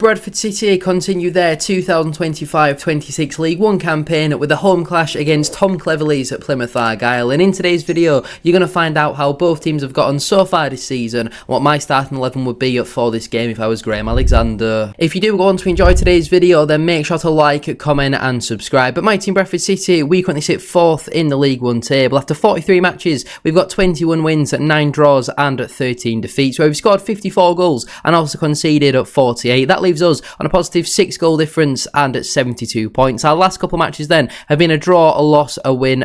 Bradford City continue their 2025-26 League One campaign with a home clash against Tom Cleverley's at Plymouth Argyle, and in today's video you're going to find out how both teams have gotten so far this season, what my starting 11 would be for this game if I was Graham Alexander. If you do want to enjoy today's video, then make sure to like, comment and subscribe. But my team Bradford City, we currently sit 4th in the League One table. After 43 matches, we've got 21 wins, 9 draws and 13 defeats, where we've scored 54 goals and also conceded 48. That leaves us on a positive 6 goal difference and at 72 points. Our last couple of matches then have been a draw, a loss, a win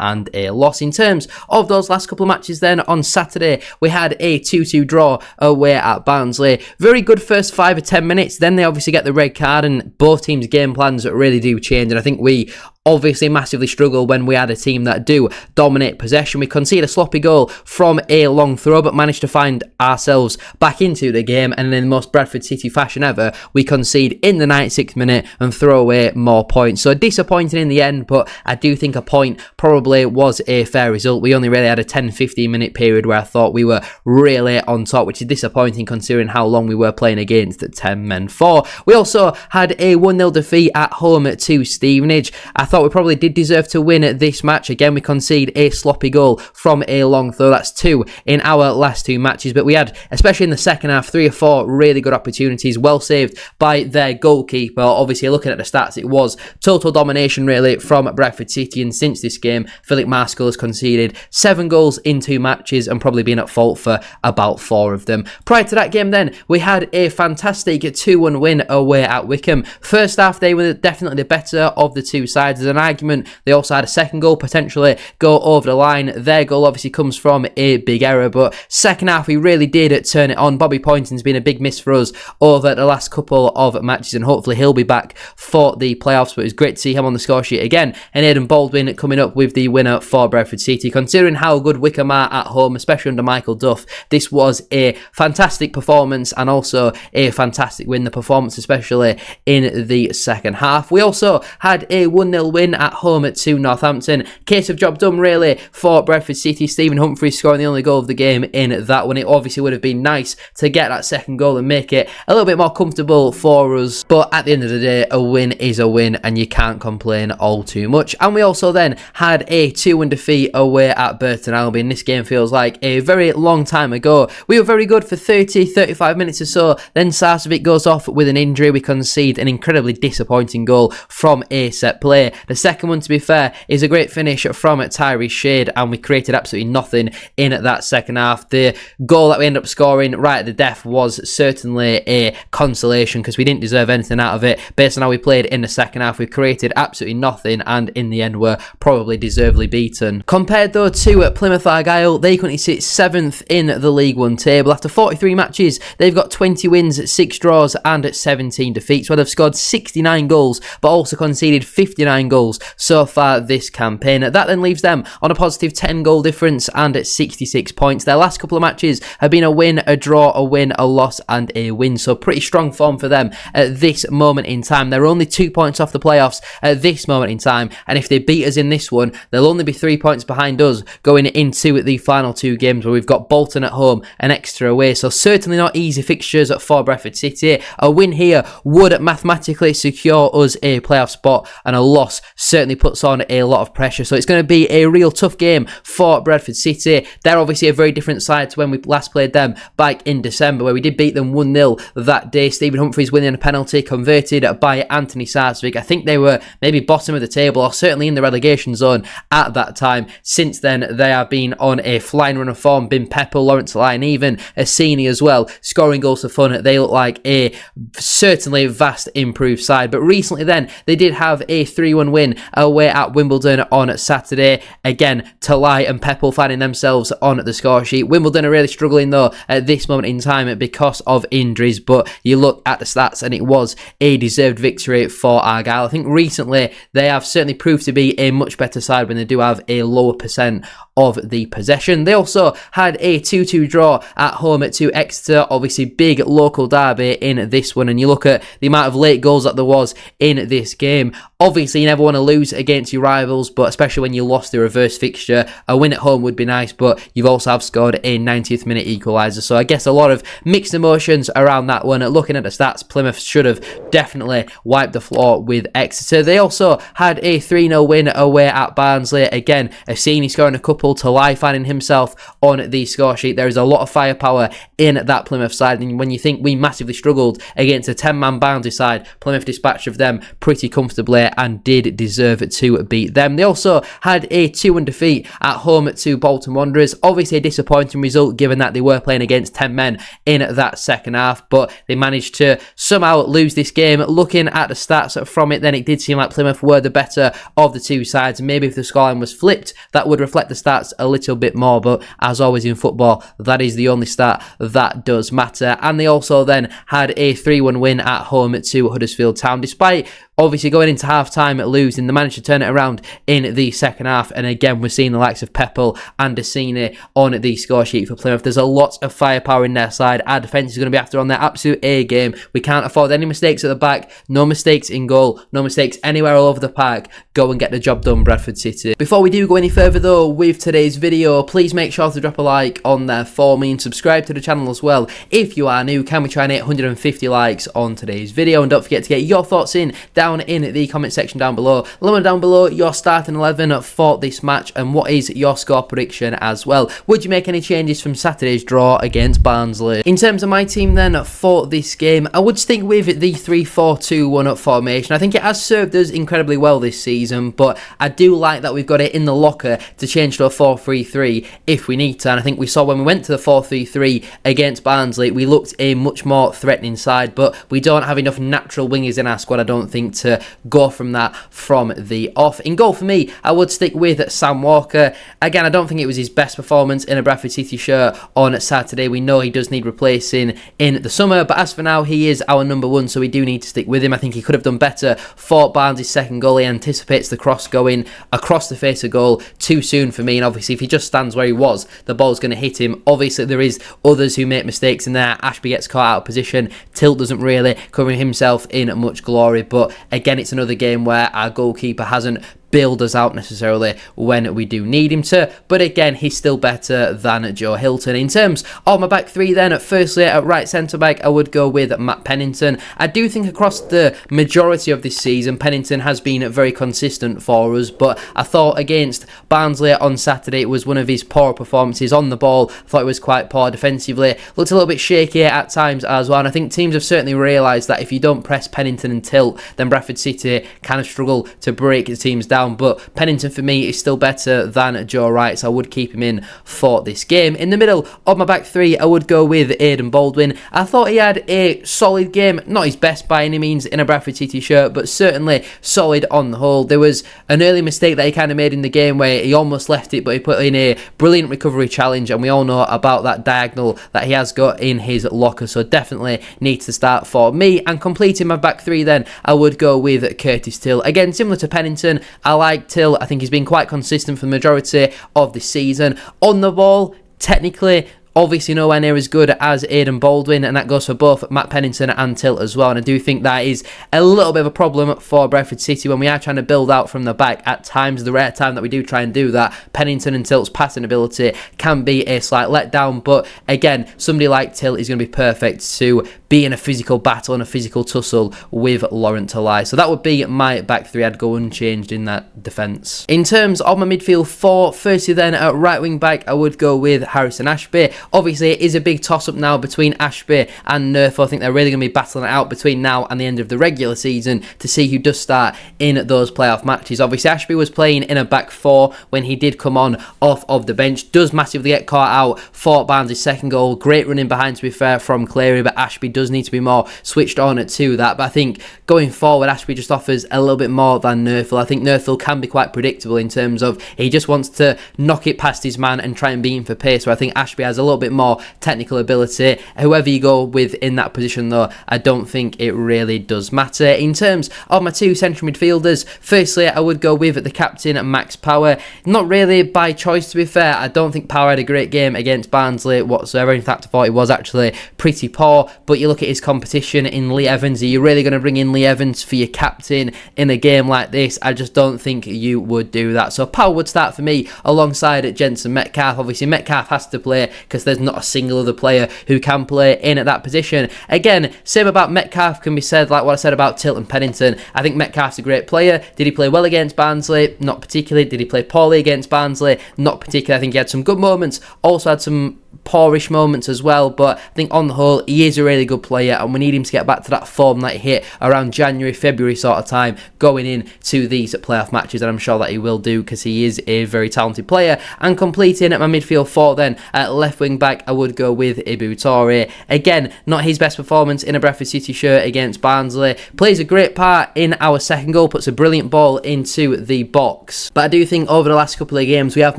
and a loss. In terms of those last couple of matches then, on Saturday we had a 2-2 draw away at Barnsley. Very good first 5 or 10 minutes, then they obviously get the red card and both teams' game plans really do change, and I think we obviously massively struggle when we had a team that do dominate possession. We concede a sloppy goal from a long throw, but managed to find ourselves back into the game, and in the most Bradford City fashion ever, we concede in the 96th minute and throw away more points. So disappointing in the end, but I do think a point probably was a fair result. We only really had a 10-15 minute period where I thought we were really on top, which is disappointing considering how long we were playing against at 10 men 4. We also had a 1-0 defeat at home to Stevenage. I thought we probably did deserve to win this match. Again, we concede a sloppy goal from a long throw. That's 2 in our last 2 matches, but we had, especially in the second half, 3 or 4 really good opportunities, well saved by their goalkeeper. Obviously, looking at the stats, it was total domination really from Bradford City, and since this game, Philip Marskell has conceded 7 goals in 2 matches and probably been at fault for about 4 of them. Prior to that game then, we had a fantastic 2-1 win away at Wycombe. First half, they were definitely the better of the two sides. There's an argument they also had a second goal potentially go over the line. Their goal obviously comes from a big error, but second half we really did turn it on. Bobby Poynton's been a big miss for us over the last couple of matches, and hopefully he'll be back for the playoffs, but it was great to see him on the score sheet again, and Aidan Baldwin coming up with the winner for Bradford City. Considering how good Wycombe are at home, especially under Michael Duff, this was a fantastic performance and also a fantastic win, the performance especially in the second half. We also had a 1-0 win at home to Northampton. Case of job done really for Bradford City. Stephen Humphries scoring the only goal of the game in that one. It obviously would have been nice to get that second goal and make it a little bit more comfortable for us, but at the end of the day, a win is a win and you can't complain all too much. And we also then had a 2-1 defeat away at Burton Albion. This game feels like a very long time ago. We were very good for 30-35 minutes or so, then Sarcevic goes off with an injury. We concede an incredibly disappointing goal from a set play. The second one, to be fair, is a great finish from Tyrese Shade, and we created absolutely nothing in that second half. The goal that we ended up scoring right at the death was certainly a consolation because we didn't deserve anything out of it. Based on how we played in the second half, we created absolutely nothing, and in the end were probably deservedly beaten. Compared though to Plymouth Argyle, they currently sit 7th in the League One table. After 43 matches, they've got 20 wins, 6 draws and 17 defeats, where they've scored 69 goals but also conceded 59 goals so far this campaign. That then leaves them on a positive 10 goal difference and at 66 points. Their last couple of matches have been a win, a draw, a win, a loss and a win, so pretty strong form for them at this moment in time. They're only 2 points off the playoffs at this moment in time, and if they beat us in this one, they'll only be 3 points behind us going into the final 2 games, where we've got Bolton at home and Exeter away. So certainly not easy fixtures for Bradford City. A win here would mathematically secure us a playoff spot, and a loss certainly puts on a lot of pressure. So it's going to be a real tough game for Bradford City. They're obviously a very different side to when we last played them back in December, where we did beat them 1-0 that day. Stephen Humphries winning a penalty converted by Anthony Sarcevic. I think they were maybe bottom of the table or certainly in the relegation zone at that time. Since then, they have been on a flying run of form. Bin Pepper, Lawrence Lyon, even Assini as well, scoring goals for fun. They look like a certainly vast improved side. But recently then, they did have a 3-1 win away at Wimbledon on Saturday. Again, Talai and Pepple finding themselves on the score sheet. Wimbledon are really struggling though at this moment in time because of injuries, but you look at the stats and it was a deserved victory for Argyle. I think recently they have certainly proved to be a much better side when they do have a lower percent of the possession. They also had a 2-2 draw at home to Exeter. Obviously big local derby in this one, and you look at the amount of late goals that there was in this game. Obviously, you're never want to lose against your rivals, but especially when you lost the reverse fixture, a win at home would be nice, but you've also have scored a 90th minute equaliser. So I guess a lot of mixed emotions around that one. Looking at the stats, Plymouth should have definitely wiped the floor with Exeter. They also had a 3-0 win away at Barnsley. Again, Assini scoring a couple, Talai finding himself on the score sheet. There is a lot of firepower in that Plymouth side, and when you think we massively struggled against a 10-man Barnsley side, Plymouth dispatched of them pretty comfortably and did deserve to beat them. They also had a 2-1 defeat at home to Bolton Wanderers. Obviously a disappointing result given that they were playing against 10 men in that second half, but they managed to somehow lose this game. Looking at the stats from it, then it did seem like Plymouth were the better of the two sides. Maybe if the scoreline was flipped, that would reflect the stats a little bit more, but as always in football, that is the only stat that does matter. And they also then had a 3-1 win at home to Huddersfield Town. Despite obviously going into half-time losing, they managed to turn it around in the second half, and again we're seeing the likes of POWELL and Assini on the score sheet for Plymouth. There's a lot of firepower in their side. Our defence is going to be after on their absolute A game. We can't afford any mistakes at the back, no mistakes in goal, no mistakes anywhere all over the park. Go and get the job done, Bradford City. Before we do go any further though with today's video, please make sure to drop a like on there for me and subscribe to the channel as well if you are new. Can we try and hit 150 likes on today's video? And don't forget to get your thoughts in down in the comment section down below. Let me know down below your starting 11 for this match and what is your score prediction as well. Would you make any changes from Saturday's draw against Barnsley? In terms of my team then for this game, I would stick with the 3-4-2-1 formation. I think it has served us incredibly well this season, but I do like that we've got it in the locker to change to a 4-3-3 if we need to. And I think we saw when we went to the 4-3-3 against Barnsley, we looked a much more threatening side, but we don't have enough natural wingers in our squad, I don't think, to go from that from the off. In goal for me, I would stick with Sam Walker. Again, I don't think it was his best performance in a Bradford City shirt on Saturday. We know he does need replacing in the summer, but as for now, he is our number one, so we do need to stick with him. I think he could have done better for Barnes' second goal. He anticipates the cross going across the face of goal too soon for me, and obviously if he just stands where he was, the ball's going to hit him. Obviously there is others who make mistakes in there. Ashby gets caught out of position. Tilt doesn't really cover himself in much glory, but again, it's another game where our goalkeeper hasn't bailed us out necessarily when we do need him to, but again, he's still better than Joe Hilton. In terms of my back three then, firstly at right centre back, I would go with Matt Pennington. I do think across the majority of this season, Pennington has been very consistent for us, but I thought against Barnsley on Saturday, it was one of his poor performances on the ball. I thought it was quite poor defensively, looked a little bit shaky at times as well, and I think teams have certainly realised that if you don't press Pennington and tilt, then Bradford City kind of struggle to break the teams down. But Pennington for me is still better than Joe Wright, so I would keep him in for this game. In the middle of my back three, I would go with Aidan Baldwin. I thought he had a solid game, not his best by any means in a Bradford City shirt, but certainly solid on the whole. There was an early mistake that he kind of made in the game where he almost left it, but he put in a brilliant recovery challenge, and we all know about that diagonal that he has got in his locker, so definitely needs to start for me. And completing my back three then, I would go with Curtis Till. Again, similar to Pennington, I like Till. I think he's been quite consistent for the majority of the season. On the ball, technically, obviously nowhere near as good as Aidan Baldwin, and that goes for both Matt Pennington and Tilt as well. And I do think that is a little bit of a problem for Bradford City when we are trying to build out from the back. At times, the rare time that we do try and do that, Pennington and Tilt's passing ability can be a slight letdown. But again, somebody like Tilt is going to be perfect to be in a physical battle and a physical tussle with Laurent Talai. So that would be my back three. I'd go unchanged in that defence. In terms of my midfield four, firstly then at right wing back, I would go with Harrison Ashby. Obviously, it is a big toss-up now between Ashby and Nerfo. I think they're really going to be battling it out between now and the end of the regular season to see who does start in those playoff matches. Obviously, Ashby was playing in a back four when he did come on off of the bench. Does massively get caught out for Barnes' second goal. Great running behind, to be fair, from Cleary, but Ashby does need to be more switched on to that. But I think going forward, Ashby just offers a little bit more than Nerfel. I think Nerfel can be quite predictable in terms of he just wants to knock it past his man and try and beat him for pace. So I think Ashby has a little bit more technical ability. Whoever you go with in that position though, I don't think it really does matter. In terms of my two central midfielders, firstly I would go with the captain Max Power. Not really by choice, to be fair. I don't think Power had a great game against Barnsley whatsoever. In fact, I thought he was actually pretty poor. But you look at his competition in Lee Evans. Are you really going to bring in Lee Evans for your captain in a game like this? I just don't think you would do that. So Power would start for me alongside Jensen Metcalf. Obviously Metcalf has to play because there's not a single other player who can play in at that position. Again, same about Metcalf can be said like what I said about Tilton Pennington. I think Metcalf's a great player. Did he play well against Barnsley? Not particularly. Did he play poorly against Barnsley? Not particularly. I think he had some good moments, also had some poorish moments as well, but I think on the whole he is a really good player, and we need him to get back to that form that he hit around January, February sort of time going into these playoff matches, and I'm sure that he will do because he is a very talented player. And completing at my midfield four then, at left wing back, I would go with Ibu Toure. Again, not his best performance in a Bradford City shirt against Barnsley. Plays a great part in our second goal, puts a brilliant ball into the box, but I do think over the last couple of games we have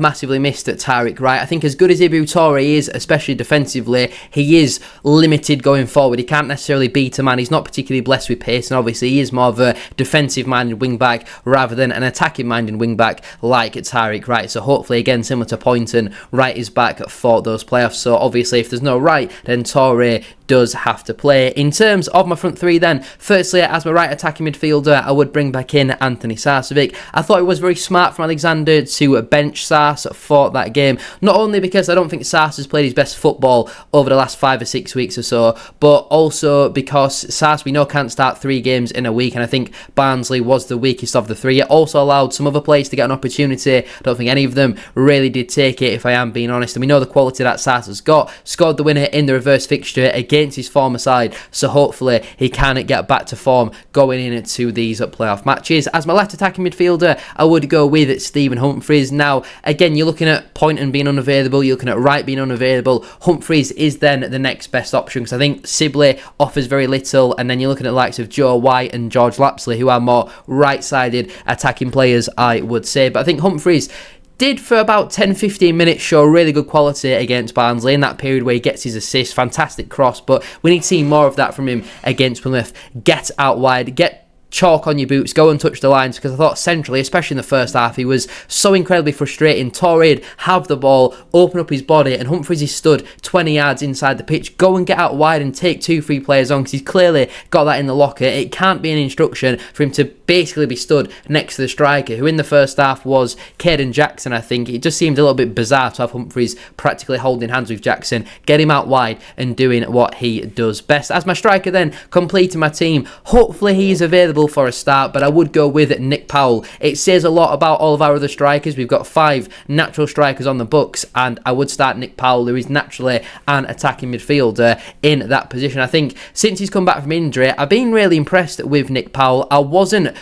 massively missed at Tariq Wright. I think as good as Ibu Toure is, especially defensively, he is limited going forward. He can't necessarily beat a man. He's not particularly blessed with pace, and obviously he is more of a defensive-minded wing-back rather than an attacking-minded wing-back like Tariq Wright. So hopefully, again, similar to Poynton, Wright is back for those playoffs. So obviously, if there's no Wright, then Toure does have to play. In terms of my front three then, firstly, as my right attacking midfielder, I would bring back in Anthony Sarcevic. I thought it was very smart from Alexander to bench Sars for that game, not only because I don't think Sars has played his best football over the last 5 or 6 weeks or so, but also because Sars, we know, can't start 3 games in a week, and I think Barnsley was the weakest of the 3. It also allowed some other players to get an opportunity. I don't think any of them really did take it, if I am being honest, and we know the quality that Sars has got. Scored the winner in the reverse fixture against his former side, so hopefully he can get back to form going into these playoff matches. As my left attacking midfielder, I would go with Stephen Humphreys. Now, again, you're looking at Poynton being unavailable, you're looking at Wright being unavailable. Humphreys is then the next best option because I think Sibley offers very little, and then you're looking at the likes of Joe White and George Lapsley, who are more right-sided attacking players, I would say. But I think Humphreys did for about 10-15 minutes show really good quality against Barnsley in that period where he gets his assist, fantastic cross, but we need to see more of that from him against Plymouth. Get out wide, get chalk on your boots, go and touch the lines, because I thought centrally, especially in the first half, he was so incredibly frustrating. Torre'd have the ball, open up his body, and Humphreys is stood 20 yards inside the pitch. Go and get out wide and take 2-3 players on, because he's clearly got that in the locker. It can't be an instruction for him to basically be stood next to the striker, who in the first half was Caden Jackson, I think. It just seemed a little bit bizarre to have Humphreys practically holding hands with Jackson, get him out wide and doing what he does best. As my striker then, completing my team, hopefully he is available for a start, but I would go with Nick Powell. It says a lot about all of our other strikers. We've got 5 natural strikers on the books, and I would start Nick Powell, who is naturally an attacking midfielder in that position. I think since he's come back from injury, I've been really impressed with Nick Powell. I wasn't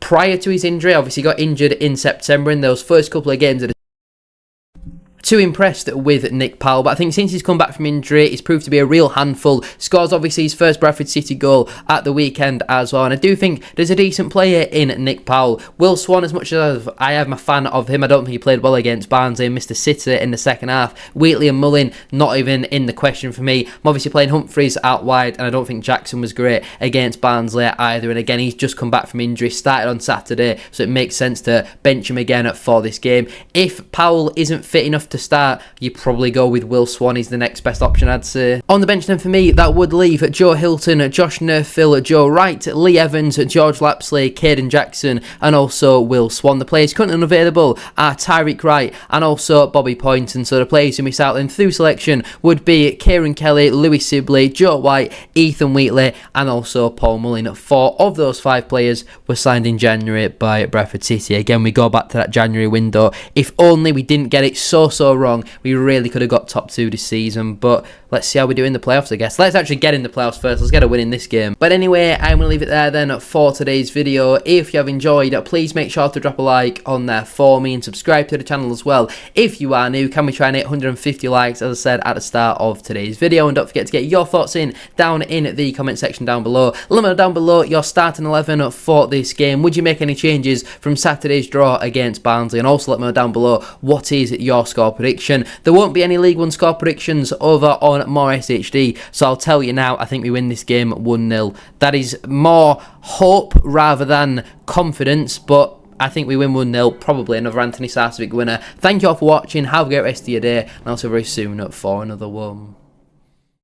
prior to his injury. Obviously, he got injured in September in those first couple of games of the too impressed with Nick Powell, but I think since he's come back from injury, he's proved to be a real handful. Scores obviously his first Bradford City goal at the weekend as well, and I do think there's a decent player in Nick Powell. Will Swan, as much as I am a fan of him, I don't think he played well against Barnsley and missed a sitter in the second half. Wheatley and Mullin, not even in the question for me. I'm obviously playing Humphreys out wide, and I don't think Jackson was great against Barnsley either, and again, he's just come back from injury, started on Saturday, so it makes sense to bench him again for this game. If Powell isn't fit enough to start, you probably go with Will Swan. He's the next best option, I'd say. On the bench then for me, that would leave Joe Hilton, Josh Nerfill, Joe Wright, Lee Evans, George Lapsley, Caden Jackson, and also Will Swan. The players currently unavailable are Tariq Wright and also Bobby Poynton, so the players who miss out then through selection would be Kieran Kelly, Lewis Sibley, Joe White, Ethan Wheatley, and also Paul Mullin. 4 of those 5 players were signed in January by Bradford City. Again, we go back to that January window. If only we didn't get it so wrong, we really could have got top 2 this season, but let's see how we do in the playoffs, I guess. Let's actually get in the playoffs first. Let's get a win in this game. But anyway, I'm going to leave it there then for today's video. If you have enjoyed, please make sure to drop a like on there for me and subscribe to the channel as well. If you are new, can we try and hit 150 likes, as I said at the start of today's video? And don't forget to get your thoughts in down in the comment section down below. Let me know down below your starting 11 for this game. Would you make any changes from Saturday's draw against Barnsley? And also let me know down below what is your score score prediction. There won't be any League One score predictions over on More SHD, so I'll tell you now, I think we win this game 1-0. That is more hope rather than confidence, but I think we win 1-0, probably another Anthony Sarcevic winner. Thank you all for watching, have a great rest of your day, and I'll see you very soon for another one.